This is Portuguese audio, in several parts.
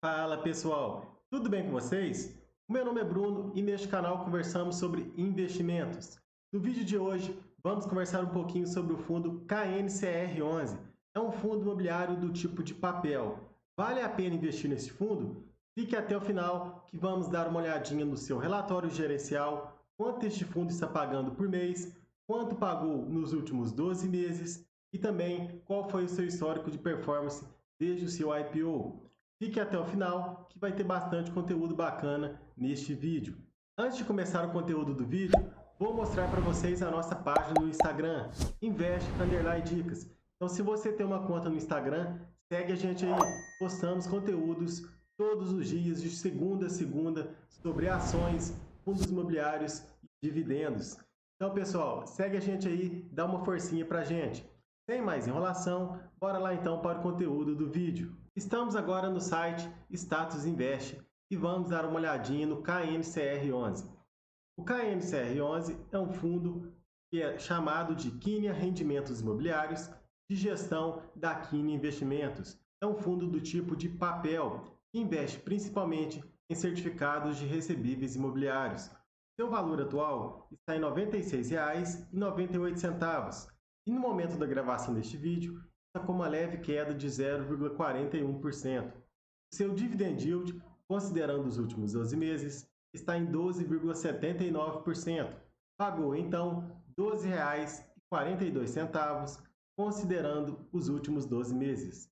Fala pessoal, tudo bem com vocês? O meu nome é Bruno e neste canal conversamos sobre investimentos. No vídeo de hoje vamos conversar um pouquinho sobre o fundo KNCR11. É um fundo imobiliário do tipo de papel. Vale a pena investir nesse fundo? Fique até o final que vamos dar uma olhadinha no seu relatório gerencial, quanto este fundo está pagando por mês, quanto pagou nos últimos 12 meses e também qual foi o seu histórico de performance desde o seu IPO. Fique até o final que vai ter bastante conteúdo bacana neste vídeo. Antes de começar o conteúdo do vídeo, vou mostrar para vocês a nossa página no Instagram, Invest_Dicas. Então se você tem uma conta no Instagram, segue a gente aí, postamos conteúdos todos os dias, de segunda a segunda, sobre ações, fundos imobiliários e dividendos. Então pessoal, segue a gente aí, dá uma forcinha para a gente. Sem mais enrolação, bora lá então para o conteúdo do vídeo. Estamos agora no site Status Invest e vamos dar uma olhadinha no KNCR11. O KNCR11 é um fundo que é chamado de Kinea Rendimentos Imobiliários de gestão da Kinea Investimentos. É um fundo do tipo de papel que investe principalmente em certificados de recebíveis imobiliários. Seu valor atual está em R$ 96,98. E no momento da gravação deste vídeo, está com uma leve queda de 0,41%. Seu dividend yield, considerando os últimos 12 meses, está em 12,79%. Pagou, então, R$ 12,42, considerando os últimos 12 meses.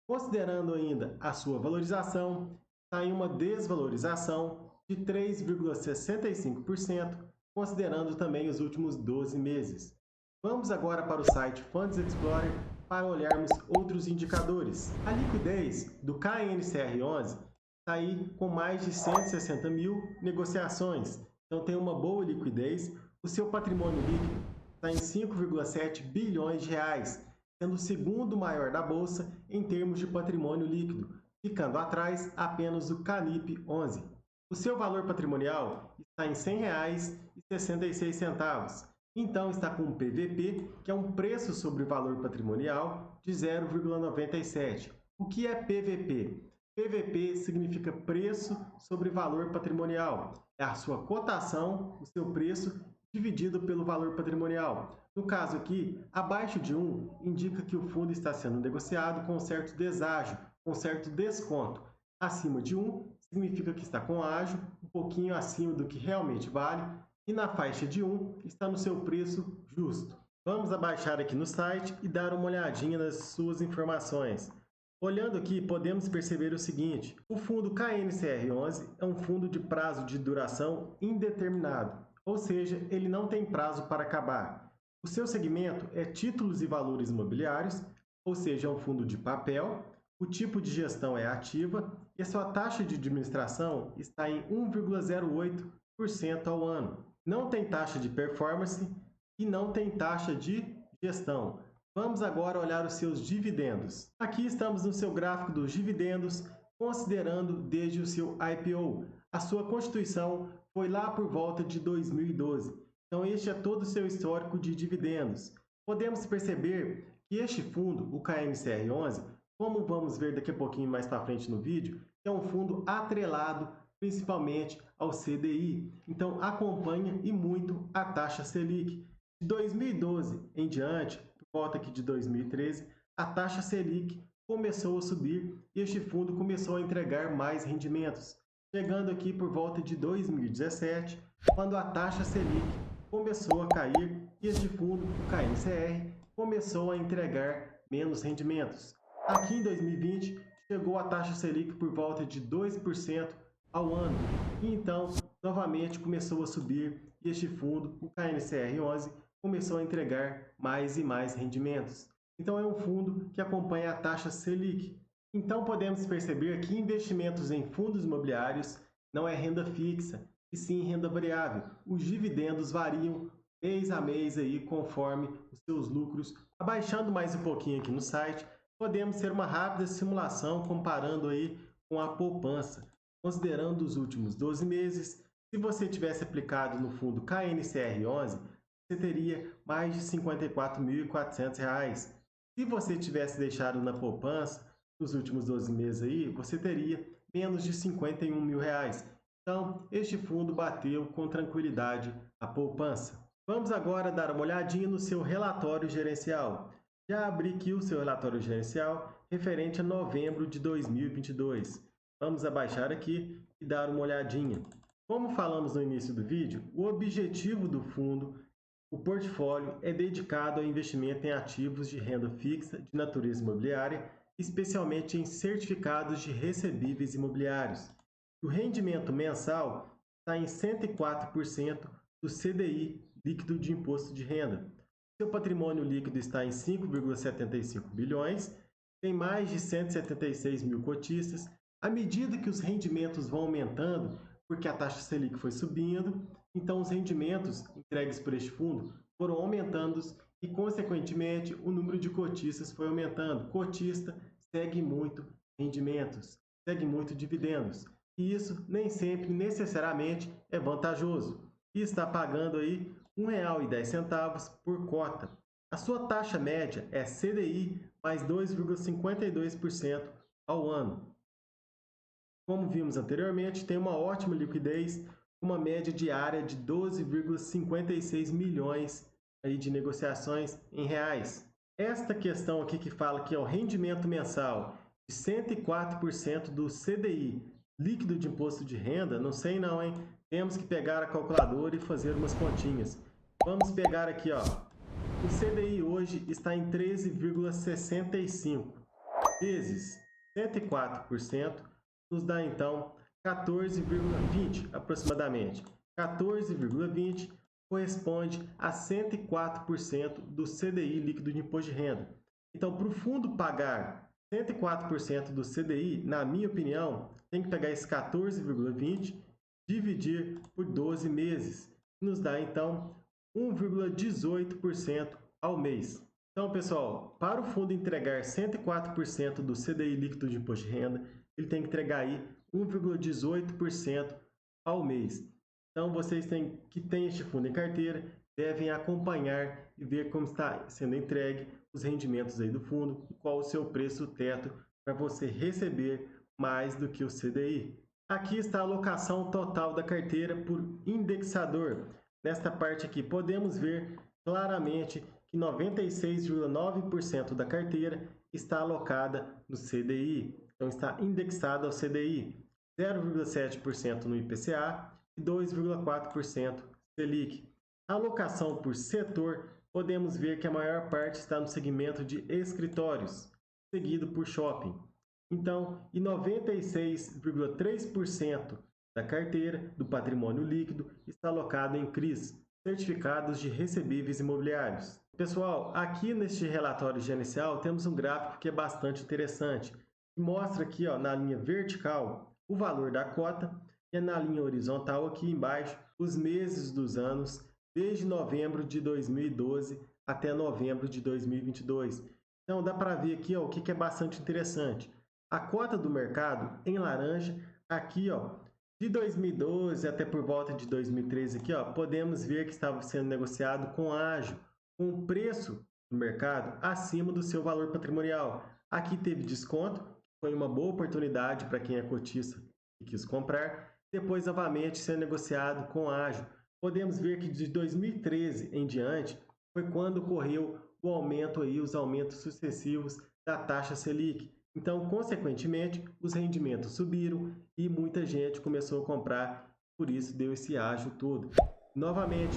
Considerando ainda a sua valorização, está em uma desvalorização de 3,65%, considerando também os últimos 12 meses. Vamos agora para o site Funds Explorer para olharmos outros indicadores. A liquidez do KNCR11 está aí com mais de 160 mil negociações, então tem uma boa liquidez. O seu patrimônio líquido está em 5,7 bilhões de reais, sendo o segundo maior da Bolsa em termos de patrimônio líquido, ficando atrás apenas do Canip 11. O seu valor patrimonial está em R$ 100,66. Então está com um PVP, que é um preço sobre valor patrimonial, de 0,97. O que é PVP? PVP significa preço sobre valor patrimonial. É a sua cotação, o seu preço, dividido pelo valor patrimonial. No caso aqui, abaixo de 1 indica que o fundo está sendo negociado com certo deságio, com certo desconto. Acima de 1 significa que está com ágio, um pouquinho acima do que realmente vale, e na faixa de 1 está no seu preço justo. Vamos abaixar aqui no site e dar uma olhadinha nas suas informações. Olhando aqui, podemos perceber o seguinte: o fundo KNCR11 é um fundo de prazo de duração indeterminado, ou seja, ele não tem prazo para acabar. O seu segmento é títulos e valores imobiliários, ou seja, é um fundo de papel. O tipo de gestão é ativa e a sua taxa de administração está em 1,08% ao ano. Não tem taxa de performance e não tem taxa de gestão. Vamos agora olhar os seus dividendos. Aqui estamos no seu gráfico dos dividendos, considerando desde o seu IPO. A sua constituição foi lá por volta de 2012. Então este é todo o seu histórico de dividendos. Podemos perceber que este fundo, o KNCR11, como vamos ver daqui a pouquinho mais para frente no vídeo, é um fundo atrelado principalmente ao CDI. Então acompanha e muito a taxa Selic. De 2012 em diante, por volta aqui de 2013, a taxa Selic começou a subir e este fundo começou a entregar mais rendimentos, chegando aqui por volta de 2017, quando a taxa Selic começou a cair e este fundo, o KNCR, começou a entregar menos rendimentos. Aqui em 2020, chegou a taxa Selic por volta de 2% ao ano. E então, novamente começou a subir e este fundo, o KNCR11, começou a entregar mais e mais rendimentos. Então é um fundo que acompanha a taxa Selic. Então podemos perceber que investimentos em fundos imobiliários não é renda fixa, e sim renda variável. Os dividendos variam mês a mês aí, conforme os seus lucros. Abaixando mais um pouquinho aqui no site, podemos ter uma rápida simulação comparando aí com a poupança. Considerando os últimos 12 meses, se você tivesse aplicado no fundo KNCR11, você teria mais de R$ 54.400. Se você tivesse deixado na poupança, nos últimos 12 meses aí, você teria menos de R$ 51 mil. Então, este fundo bateu com tranquilidade a poupança. Vamos agora dar uma olhadinha no seu relatório gerencial. Já abri aqui o seu relatório gerencial referente a novembro de 2022. Vamos abaixar aqui e dar uma olhadinha. Como falamos no início do vídeo, o objetivo do fundo, o portfólio, é dedicado ao investimento em ativos de renda fixa de natureza imobiliária, especialmente em certificados de recebíveis imobiliários. O rendimento mensal está em 104% do CDI líquido de imposto de renda. Seu patrimônio líquido está em 5,75 bilhões, tem mais de 176 mil cotistas. À medida que os rendimentos vão aumentando, porque a taxa Selic foi subindo, então os rendimentos entregues por este fundo foram aumentando e, consequentemente, o número de cotistas foi aumentando. Cotista segue muito rendimentos, segue muito dividendos. E isso nem sempre, necessariamente, é vantajoso. E está pagando aí R$ 1,10 por cota. A sua taxa média é CDI mais 2,52% ao ano. Como vimos anteriormente, tem uma ótima liquidez, uma média diária de 12,56 milhões aí de negociações em reais. Esta questão aqui que fala que é o rendimento mensal de 104% do CDI, líquido de imposto de renda, não sei não, hein? Temos que pegar a calculadora e fazer umas continhas. Vamos pegar aqui, ó. O CDI hoje está em 13,65 vezes 104%, nos dá então 14,20 aproximadamente. 14,20 corresponde a 104% do CDI líquido de imposto de renda. Então, para o fundo pagar 104% do CDI, na minha opinião, tem que pegar esse 14,20, dividir por 12 meses, nos dá então 1,18% ao mês. Então, pessoal, para o fundo entregar 104% do CDI líquido de imposto de renda, ele tem que entregar aí 1,18% ao mês. Então, vocês que têm este fundo em carteira devem acompanhar e ver como está sendo entregue os rendimentos aí do fundo e qual o seu preço teto para você receber mais do que o CDI. Aqui está a alocação total da carteira por indexador. Nesta parte aqui podemos ver claramente que 96,9% da carteira está alocada no CDI. Então, está indexada ao CDI, 0,7% no IPCA e 2,4% Selic. A alocação por setor, podemos ver que a maior parte está no segmento de escritórios, seguido por shopping. Então, e 96,3% da carteira do patrimônio líquido está alocado em CRIs, certificados de recebíveis imobiliários. Pessoal, aqui neste relatório gerencial temos um gráfico que é bastante interessante. Mostra aqui, ó, na linha vertical o valor da cota e na linha horizontal aqui embaixo os meses dos anos desde novembro de 2012 até novembro de 2022. Então dá para ver aqui, ó, o que é bastante interessante. A cota do mercado em laranja aqui, ó, de 2012 até por volta de 2013 aqui, ó, podemos ver que estava sendo negociado com ágio, com o preço do mercado acima do seu valor patrimonial. Aqui teve desconto, foi uma boa oportunidade para quem é cotista e quis comprar. Depois, novamente, sendo negociado com ágio. Podemos ver que de 2013 em diante foi quando ocorreu o aumento aí, os aumentos sucessivos da taxa Selic. Então, consequentemente, os rendimentos subiram e muita gente começou a comprar, por isso deu esse ágio todo. Novamente,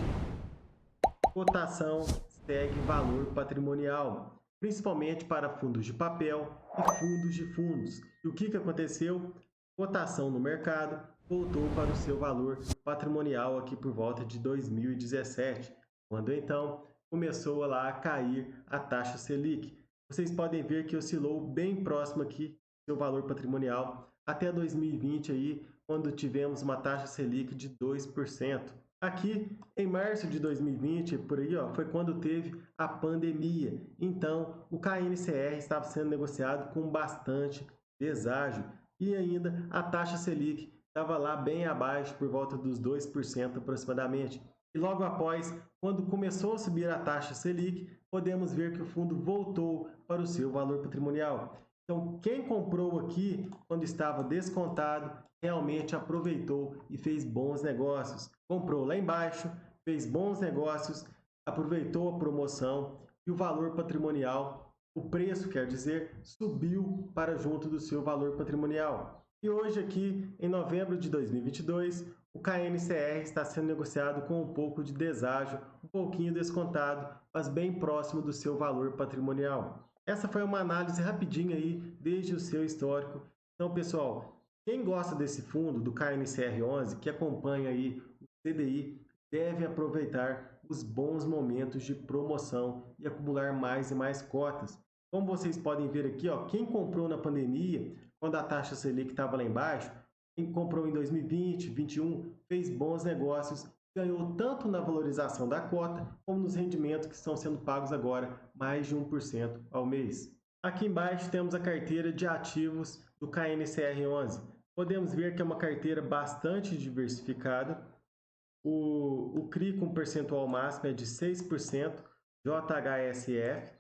cotação segue valor patrimonial, principalmente para fundos de papel e fundos de fundos. E o que aconteceu? Cotação no mercado voltou para o seu valor patrimonial aqui por volta de 2017, quando então começou lá a cair a taxa Selic. Vocês podem ver que oscilou bem próximo aqui do seu valor patrimonial até 2020 aí, quando tivemos uma taxa Selic de 2%. Aqui, em março de 2020, por aí, ó, foi quando teve a pandemia. Então, o KNCR estava sendo negociado com bastante deságio. E ainda a taxa Selic estava lá bem abaixo, por volta dos 2% aproximadamente. E logo após, quando começou a subir a taxa Selic, podemos ver que o fundo voltou para o seu valor patrimonial. Então, quem comprou aqui, quando estava descontado, realmente aproveitou e fez bons negócios. Comprou lá embaixo, fez bons negócios, aproveitou a promoção e o valor patrimonial, o preço, quer dizer, subiu para junto do seu valor patrimonial. E hoje aqui, em novembro de 2022, o KNCR está sendo negociado com um pouco de deságio, um pouquinho descontado, mas bem próximo do seu valor patrimonial. Essa foi uma análise rapidinha aí, desde o seu histórico. Então, pessoal, quem gosta desse fundo, do KNCR11, que acompanha aí o CDI, deve aproveitar os bons momentos de promoção e acumular mais e mais cotas. Como vocês podem ver aqui, ó, quem comprou na pandemia, quando a taxa Selic estava lá embaixo, quem comprou em 2020, 2021, fez bons negócios, ganhou tanto na valorização da cota, como nos rendimentos que estão sendo pagos agora, mais de 1% ao mês. Aqui embaixo temos a carteira de ativos do KNCR11. Podemos ver que é uma carteira bastante diversificada. O CRI com percentual máximo é de 6%, JHSF.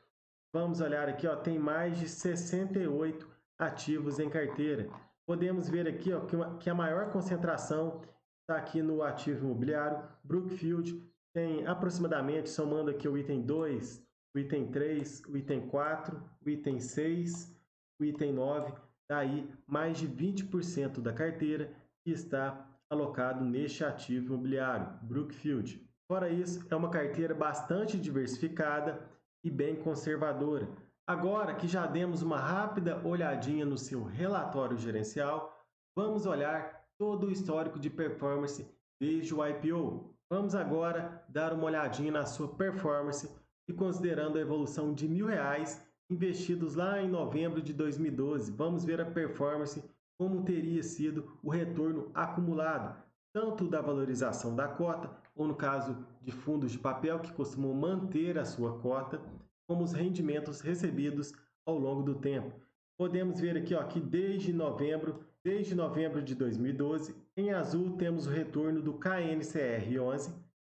Vamos olhar aqui, ó, tem mais de 68 ativos em carteira. Podemos ver aqui, ó, que a maior concentração está aqui no ativo imobiliário. Brookfield tem aproximadamente, somando aqui o item 2, o item 3, o item 4, o item 6, o item 9, daí mais de 20% da carteira que está alocado neste ativo imobiliário, Brookfield. Fora isso, é uma carteira bastante diversificada e bem conservadora. Agora que já demos uma rápida olhadinha no seu relatório gerencial, vamos olhar todo o histórico de performance desde o IPO. Vamos agora dar uma olhadinha na sua performance e considerando a evolução de R$ 1.000 investidos lá em novembro de 2012. Vamos ver a performance, como teria sido o retorno acumulado, tanto da valorização da cota, ou no caso de fundos de papel que costumam manter a sua cota, como os rendimentos recebidos ao longo do tempo. Podemos ver aqui, ó, que desde novembro de 2012, em azul temos o retorno do KNCR11,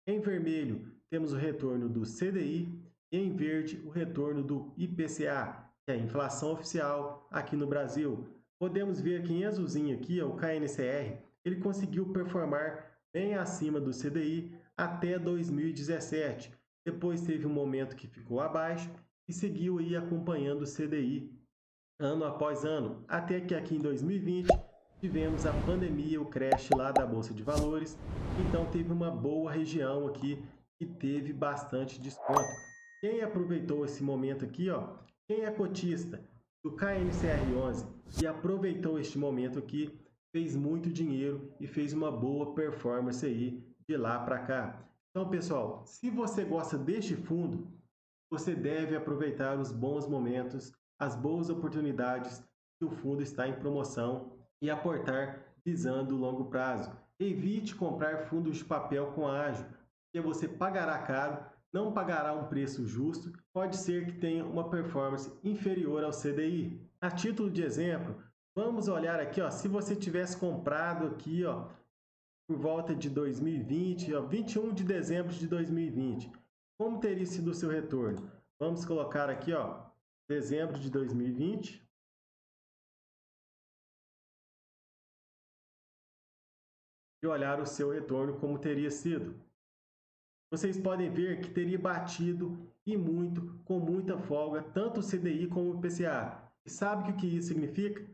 em vermelho temos o retorno do CDI e em verde o retorno do IPCA, que é a inflação oficial aqui no Brasil. Podemos ver que em azulzinho aqui, ó, o KNCR, ele conseguiu performar bem acima do CDI até 2017. Depois teve um momento que ficou abaixo e seguiu aí acompanhando o CDI ano após ano, até que aqui em 2020 tivemos a pandemia, o crash lá da Bolsa de Valores, então teve uma boa região aqui que teve bastante desconto. Quem aproveitou esse momento aqui, ó, quem é cotista do KNCR11 e aproveitou este momento aqui, fez muito dinheiro e fez uma boa performance aí de lá para cá. Então, pessoal, se você gosta deste fundo, você deve aproveitar os bons momentos, as boas oportunidades que o fundo está em promoção e aportar visando o longo prazo. Evite comprar fundos de papel com ágio, porque você pagará caro, não pagará um preço justo, pode ser que tenha uma performance inferior ao CDI. A título de exemplo, vamos olhar aqui, ó, se você tivesse comprado aqui, ó, por volta de 2020, ó, 21 de dezembro de 2020. Como teria sido o seu retorno? Vamos colocar aqui, ó, dezembro de 2020. E olhar o seu retorno como teria sido. Vocês podem ver que teria batido e muito, com muita folga, tanto o CDI como o IPCA. E sabe o que isso significa?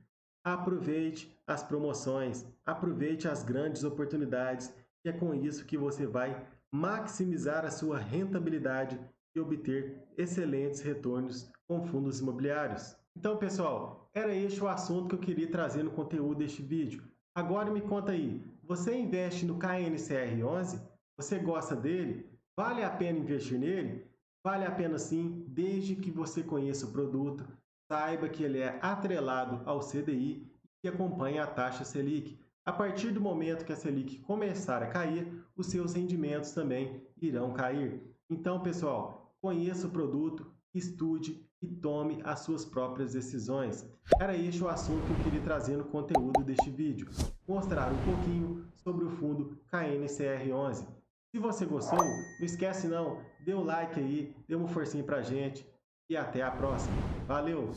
Aproveite as promoções, aproveite as grandes oportunidades, e é com isso que você vai maximizar a sua rentabilidade e obter excelentes retornos com fundos imobiliários. Então, pessoal, era este o assunto que eu queria trazer no conteúdo deste vídeo. Agora me conta aí, você investe no KNCR11? Você gosta dele? Vale a pena investir nele? Vale a pena sim, desde que você conheça o produto, saiba que ele é atrelado ao CDI e acompanha a taxa Selic. A partir do momento que a Selic começar a cair, os seus rendimentos também irão cair. Então, pessoal, conheça o produto, estude e tome as suas próprias decisões. Era este o assunto que eu queria trazer no conteúdo deste vídeo. Mostrar um pouquinho sobre o fundo KNCR11. Se você gostou, não esquece não, dê um like aí, dê uma forcinha pra gente e até a próxima. Valeu!